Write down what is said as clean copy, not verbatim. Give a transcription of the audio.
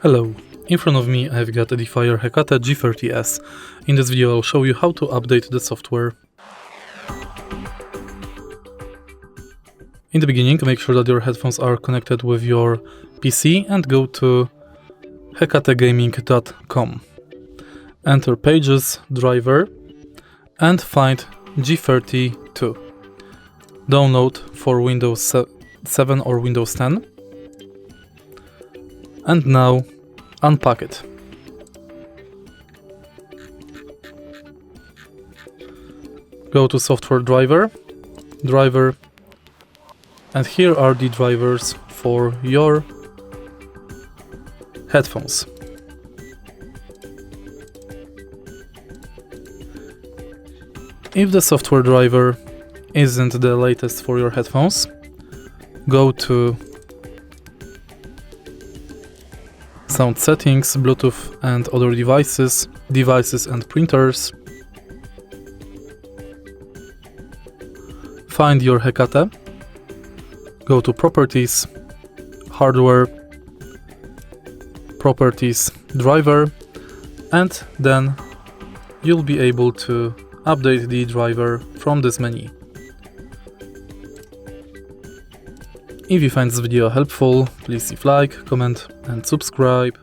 Hello, in front of me I've got EDIFIER Hecate G30s. In this video I'll show you how to update the software. In the beginning, make sure that your headphones are connected with your PC and go to hecategaming.com. Enter Pages, Driver and find G32. Download for Windows 7 or Windows 10. And now unpack it. Go to Software Driver, and here are the drivers for your headphones. If the software driver isn't the latest for your headphones, go to Sound Settings, Bluetooth and other devices, Devices and Printers. Find your Hecate, go to Properties, Hardware, Properties, Driver, and then you'll be able to update the driver from this menu. If you find this video helpful, please leave like, comment and subscribe.